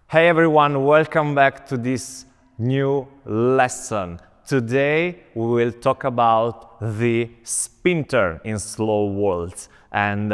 Hey everyone, welcome back to this new lesson. Today we will talk about the spin turn in slow waltz. And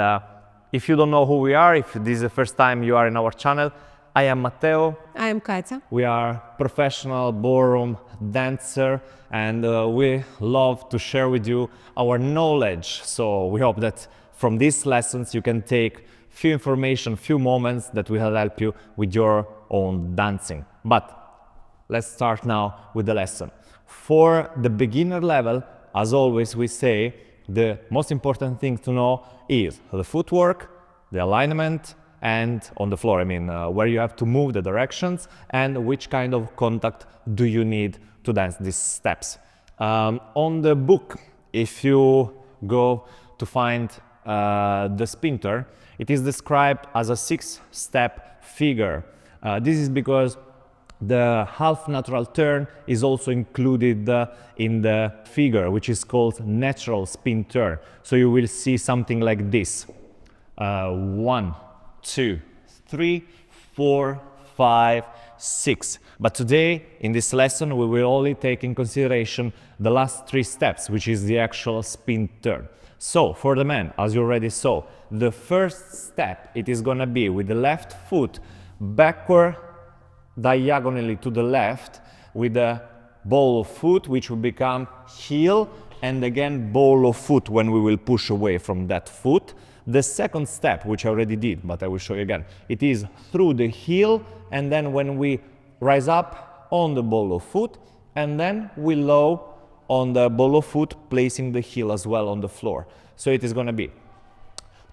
if you don't know who we are, if this is the first time you are in our channel, I am Matteo. I am Katya. We are professional ballroom dancer and we love to share with you our knowledge. So we hope that from these lessons you can take few information, few moments that will help you with your own dancing. But let's start now with the lesson. For the beginner level, as always we say, the most important thing to know is the footwork, the alignment, and on the floor, where you have to move the directions and which kind of contact do you need to dance these steps. On the book, if you go to find the spin turn, it is described as a 6-step figure. This is because the half natural turn is also included in the figure, which is called natural spin turn. So you will see something like this. 1, 2, 3, 4, 5, 6. But today, in this lesson, we will only take in consideration the last 3 steps, which is the actual spin turn. So, for the man, as you already saw, the first step, it is gonna be with the left foot backward, diagonally to the left, with the ball of foot, which will become heel, and again ball of foot when we will push away from that foot. The second step, which I already did, but I will show you again, it is through the heel, and then when we rise up on the ball of foot, and then we low on the ball of foot, placing the heel as well on the floor. So it is going to be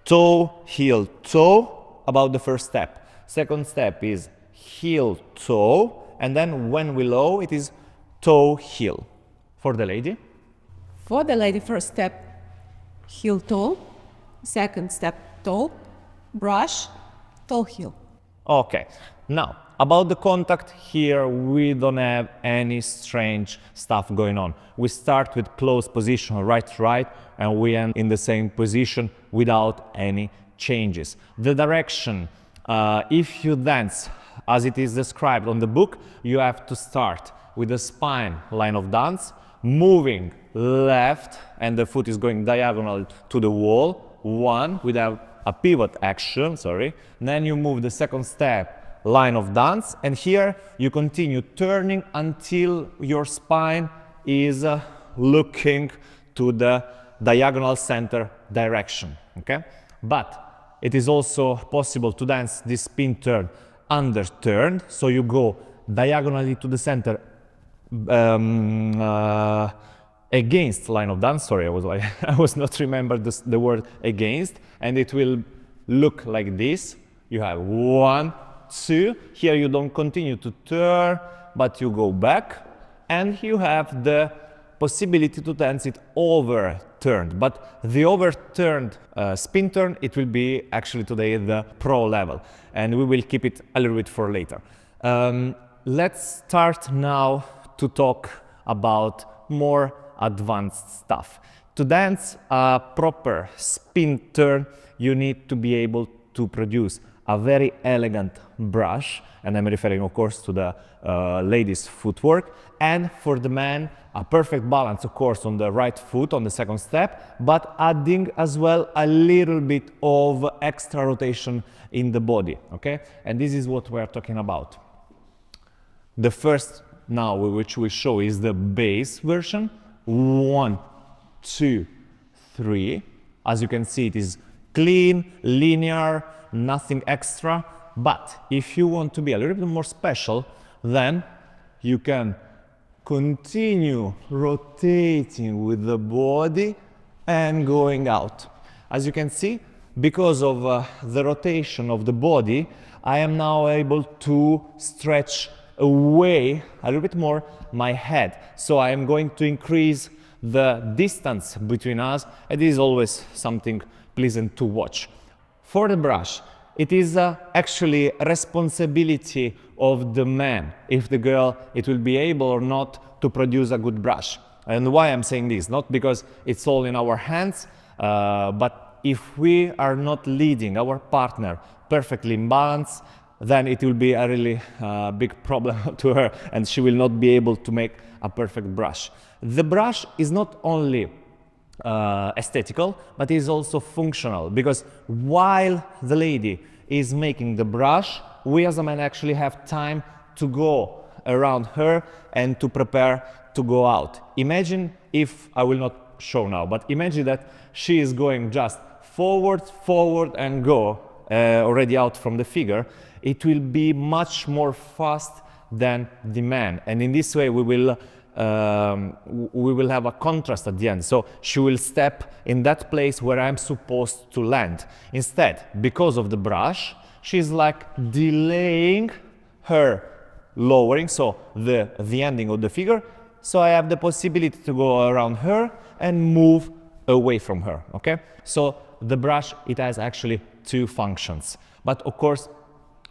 toe, heel, toe, about the first step. Second step is heel, toe, and then when we low, it is toe, heel. For the lady? For the lady, first step, heel, toe. Second step, toe, brush, toe, heel. Okay. Now, about the contact here, we don't have any strange stuff going on. We start with close position, right, and we end in the same position without any changes. The direction, if you dance as it is described on the book, you have to start with the spine line of dance, moving left, and the foot is going diagonal to the wall, 1, without a pivot action, Then you move the second step, line of dance, and here you continue turning until your spine is looking to the diagonal center direction, okay? But it is also possible to dance this spin turn underturned, so you go diagonally to the center against line of dance. I was not remember the word against, and it will look like this. You have 1, 2. Here you don't continue to turn, but you go back, and you have the possibility to dance it overturned. But the overturned spin turn, it will be actually today the pro level, and we will keep it a little bit for later. Let's start now to talk about more advanced stuff. To dance a proper spin turn, you need to be able to produce a very elegant brush, and I'm referring of course to the ladies' footwork, and for the man a perfect balance of course on the right foot on the second step, but adding as well a little bit of extra rotation in the body, okay? And this is what we are talking about. The first now which we show is the bass version. 1, 2, 3. As you can see, it is clean, linear, nothing extra. But if you want to be a little bit more special, then you can continue rotating with the body and going out. As you can see, because of the rotation of the body, I am now able to stretch away a little bit more my head. So I am going to increase the distance between us, and this is always something pleasant to watch. For the brush, it is actually a responsibility of the man, if the girl, it will be able or not to produce a good brush. And why I'm saying this? Not because it's all in our hands, but if we are not leading our partner perfectly in balance, then it will be a really big problem to her, and she will not be able to make a perfect brush. The brush is not only aesthetical, but is also functional, because while the lady is making the brush, we as a man actually have time to go around her and to prepare to go out. Imagine if, I will not show now, but imagine that she is going just forward, forward and go already out from the figure. It will be much more fast than the man, and in this way we will have a contrast at the end. So she will step in that place where I'm supposed to land. Instead, because of the brush, she's like delaying her lowering, so the ending of the figure. So I have the possibility to go around her and move away from her, okay? So the brush, it has actually two functions. But of course,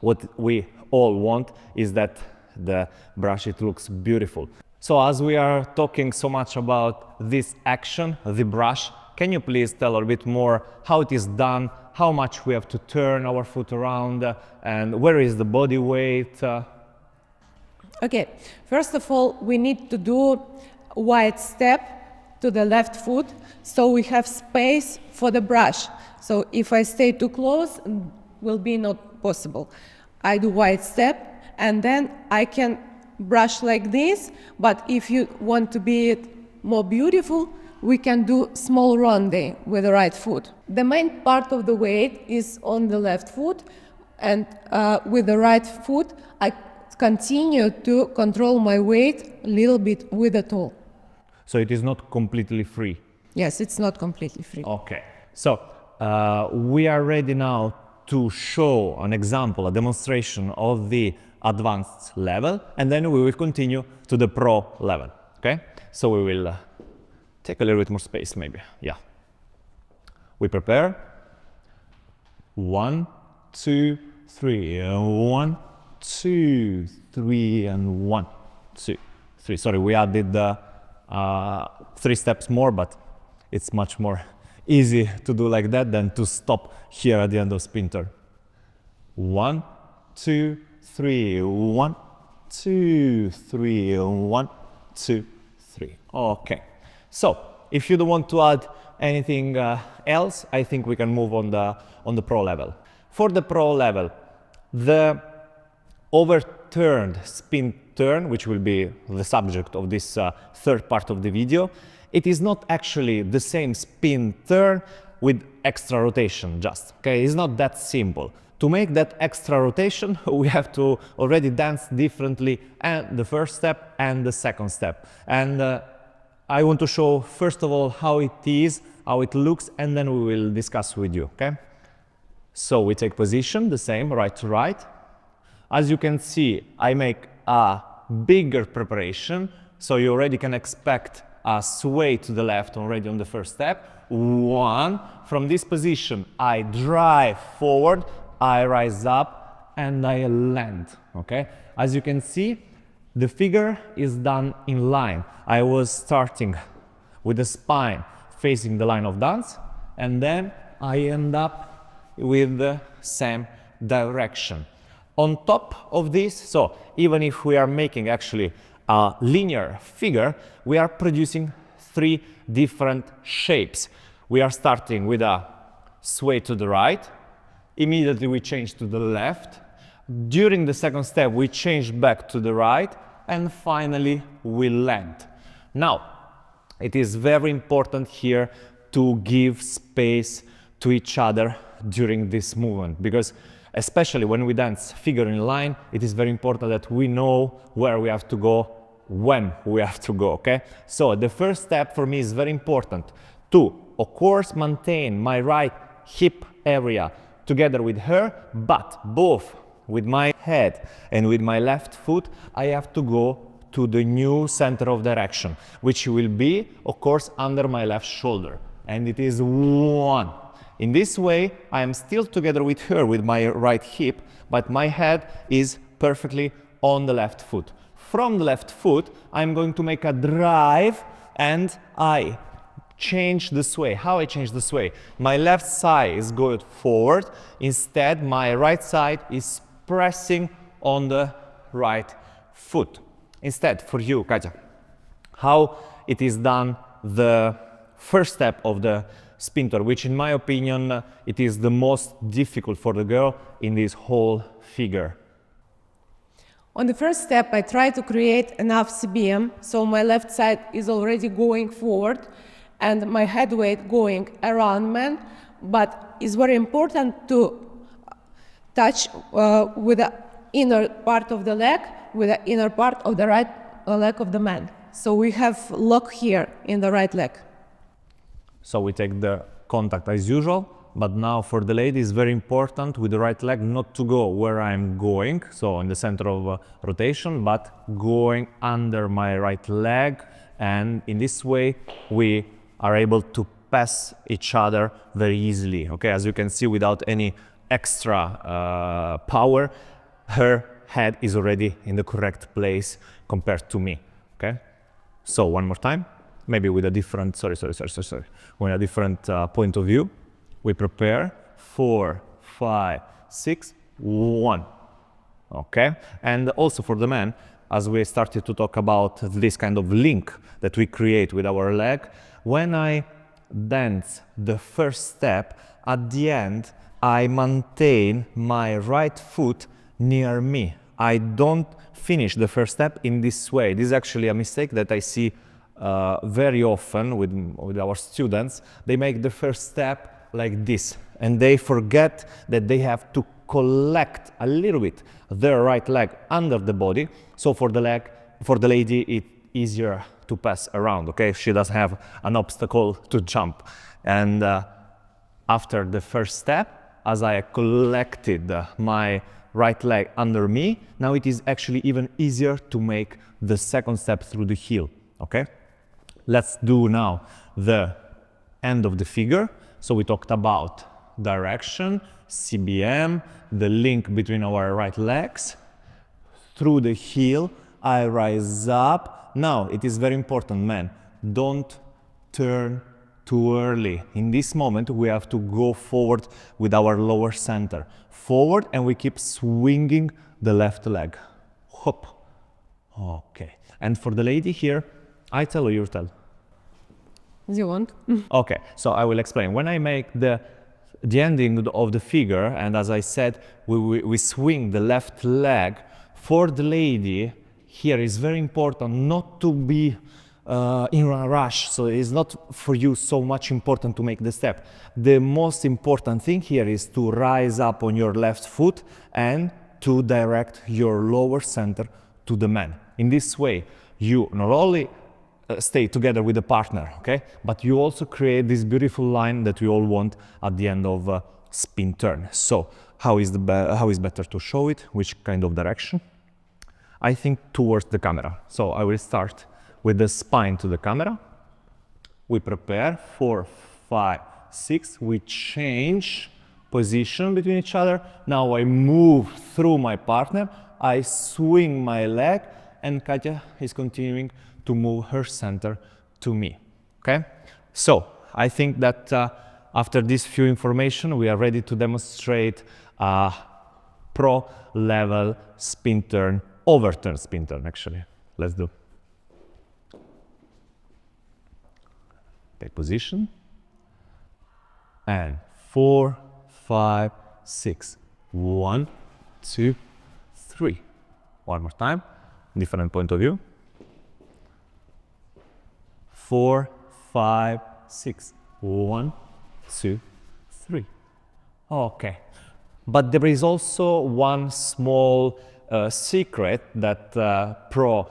what we all want is that the brush, it looks beautiful. So as we are talking so much about this action, the brush, can you please tell a bit more how it is done, how much we have to turn our foot around, and where is the body weight? Okay, first of all, we need to do wide step to the left foot, so we have space for the brush. So if I stay too close, will be not possible. I do wide step, and then I can brush like this, but if you want to be it more beautiful, we can do small ronde with the right foot. The main part of the weight is on the left foot, and with the right foot, I continue to control my weight a little bit with the toe. So it is not completely free? Yes, it's not completely free. Okay, so we are ready now to show an example, a demonstration of the advanced level, and then we will continue to the pro level, okay? So we will take a little bit more space maybe, yeah. We prepare. 1, 2, 3, 1, 2, 3, and 1, 2, 3. Sorry, we added 3 steps more, but it's much more easy to do like that than to stop here at the end of spin turn. 1, 2, 3, 1, 2, 3, 1, 2, 3. Okay. So if you don't want to add anything else, I think we can move on the pro level. For the pro level, the overturned spin turn, which will be the subject of this third part of the video, it is not actually the same spin turn with extra rotation just, okay? It's not that simple. To make that extra rotation, we have to already dance differently and the first step and the second step. And I want to show first of all how it is, how it looks, and then we will discuss with you, okay? So we take position, the same, right to right. As you can see, I make a bigger preparation, so you already can expect a sway to the left already on the first step. 1, from this position, I drive forward, I rise up, and I land, okay? As you can see, the figure is done in line. I was starting with the spine facing the line of dance, and then I end up with the same direction. On top of this, so even if we are making actually a linear figure, we are producing 3 different shapes. We are starting with a sway to the right, immediately we change to the left, during the second step we change back to the right, and finally we land. Now, it is very important here to give space to each other during this movement, because especially when we dance figure in line, it is very important that we know where we have to go, when we have to go, okay? So the first step for me is very important to, of course, maintain my right hip area together with her, but both with my head and with my left foot, I have to go to the new center of direction, which will be, of course, under my left shoulder. And it is 1. In this way, I am still together with her with my right hip, but my head is perfectly on the left foot. From the left foot, I'm going to make a drive and I change the sway. How I change the sway? My left side is going forward, instead my right side is pressing on the right foot. Instead, for you, Katya, how it is done the first step of the spin turn, which in my opinion, it is the most difficult for the girl in this whole figure. On the first step, I try to create enough CBM, so my left side is already going forward and my head weight going around man, but it's very important to touch with the inner part of the leg, with the inner part of the right leg of the man. So we have lock here in the right leg. So we take the contact as usual, but now for the lady it's very important with the right leg not to go where I'm going, so in the center of rotation, but going under my right leg, and in this way we are able to pass each other very easily. Okay, as you can see, without any extra power, her head is already in the correct place compared to me. Okay, so one more time, maybe with a different, with a different point of view. We prepare 4, 5, 6, 1. Okay, and also for the man, as we started to talk about this kind of link that we create with our leg, when I dance the first step, at the end I maintain my right foot near me. I don't finish the first step in this way. This is actually a mistake that I see very often with our students. They make the first step like this, and they forget that they have to collect a little bit their right leg under the body. So for the lady, it's easier to pass around. Okay, she doesn't have an obstacle to jump. And after the first step, as I collected my right leg under me, now it is actually even easier to make the second step through the heel. Okay, let's do now the end of the figure. So we talked about direction, CBM, the link between our right legs. Through the heel, I rise up. Now, it is very important, man, don't turn too early. In this moment, we have to go forward with our lower center. Forward, and we keep swinging the left leg. Hop. Okay. And for the lady here, I tell or you tell? As you want. Okay, so I will explain. When I make the ending of the figure, and as I said, we swing the left leg, for the lady, here is very important not to be in a rush, so it's not for you so much important to make the step. The most important thing here is to rise up on your left foot and to direct your lower center to the man. In this way, you not only stay together with the partner, okay, but you also create this beautiful line that we all want at the end of a spin turn. So how is better to show it? Which kind of direction? I think towards the camera. So I will start with the spine to the camera. We prepare 4, 5, 6. We change position between each other. Now I move through my partner. I swing my leg, and Katya is continuing to move her center to me. Okay? So I think that after this few information, we are ready to demonstrate a pro level spin turn, overturn spin turn actually. Let's do. Take position. And 4, 5, 6. 1, 2, 3. One more time. Different point of view. 4, 5, 6. 1, 2, 3. Okay. But there is also one small secret that pro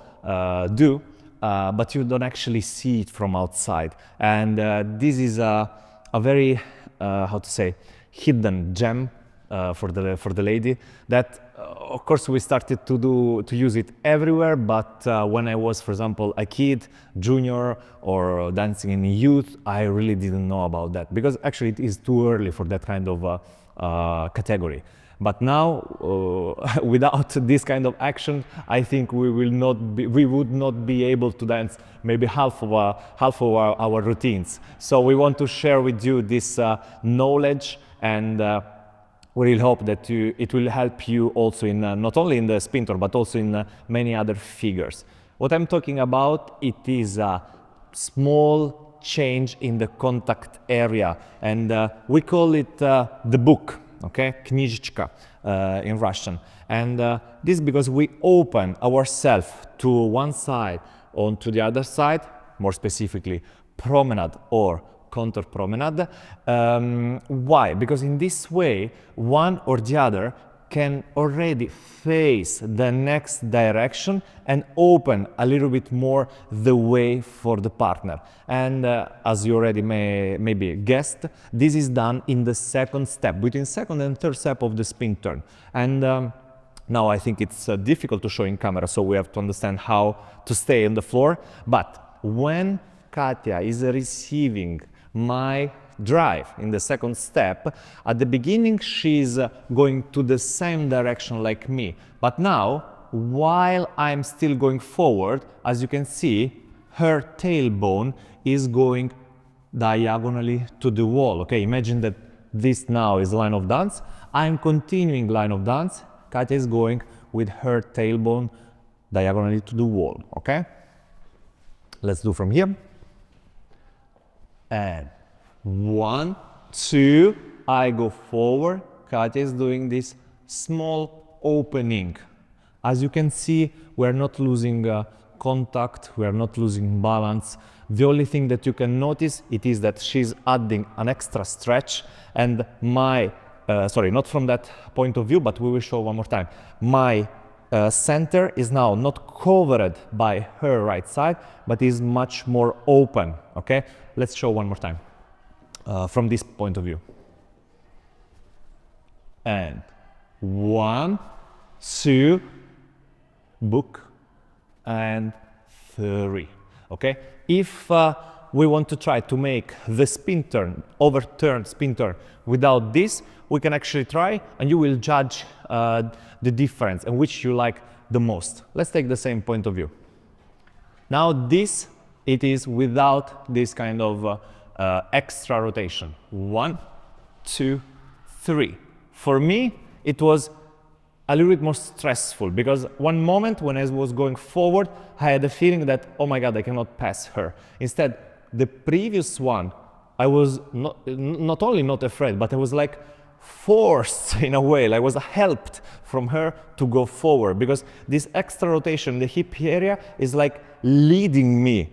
do, but you don't actually see it from outside. And this is a very, how to say, hidden gem for the lady that of course we started to use it everywhere, but when I was, for example, a kid, junior, or dancing in youth, I really didn't know about that, because actually it is too early for that kind of category. But now, without this kind of action, I think we would not be able to dance maybe half of our routines. So we want to share with you this knowledge, and we really hope that it will help you also in not only in the spin turn, but also in many other figures. What I'm talking about, it is a small change in the contact area, and we call it the book, okay, knižička in Russian. And this is because we open ourselves to one side or to the other side, more specifically promenade or contour promenade. Why? Because in this way, one or the other can already face the next direction and open a little bit more the way for the partner. And as you already maybe guessed, this is done in the second step, between second and third step of the spin turn. And now I think it's difficult to show in camera, so we have to understand how to stay on the floor. But when Katya is receiving my drive in the second step, at the beginning she's going to the same direction like me. But now, while I'm still going forward, as you can see, her tailbone is going diagonally to the wall. Okay, imagine that this now is line of dance. I'm continuing line of dance. Katya is going with her tailbone diagonally to the wall. Okay, let's do from here. And 1, 2, I go forward. Katya is doing this small opening. As you can see, we're not losing contact, we're not losing balance. The only thing that you can notice, it is that she's adding an extra stretch, and my, sorry, not from that point of view, but we will show one more time. My center is now not covered by her right side, but is much more open, okay? Let's show one more time from this point of view. And 1, 2, book, and 3, okay? If we want to try to make the spin turn, overturned spin turn without this, we can actually try, and you will judge the difference and which you like the most. Let's take the same point of view. Now this, it is without this kind of extra rotation. 1, 2, 3. For me, it was a little bit more stressful because one moment when I was going forward, I had the feeling that, oh my God, I cannot pass her. Instead, the previous one, I was not only not afraid, but I was like forced in a way, like I was helped from her to go forward, because this extra rotation in the hip area is like leading me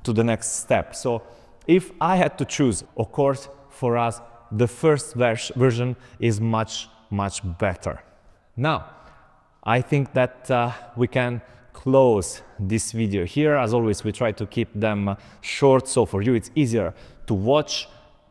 to the next step. So if I had to choose, of course, for us, the first version is much better. Now, I think that we can close this video here. As always, we try to keep them short, so for you it's easier to watch.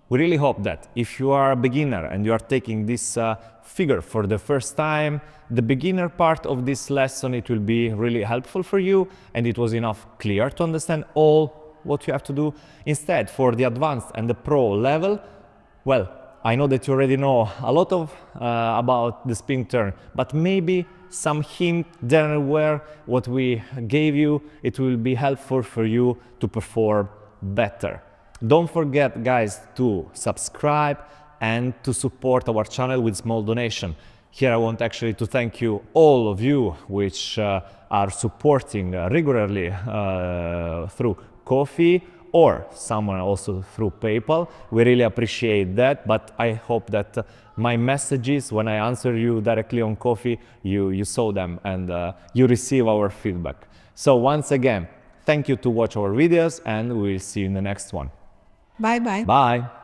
We really hope that if you are a beginner and you are taking this figure for the first time, the beginner part of this lesson, it will be really helpful for you, and it was enough clear to understand all what you have to do. Instead, for the advanced and the pro level, well, I know that you already know a lot of about the spin turn, but maybe some hint there and where what we gave you, it will be helpful for you to perform better. Don't forget, guys, to subscribe and to support our channel with small donation. Here I want actually to thank you, all of you, which are supporting regularly through Ko-fi, or someone also through PayPal. We really appreciate that, but I hope that my messages, when I answer you directly on Ko-fi, you saw them and you receive our feedback. So once again, thank you to watch our videos, and we'll see you in the next one. Bye-bye. Bye.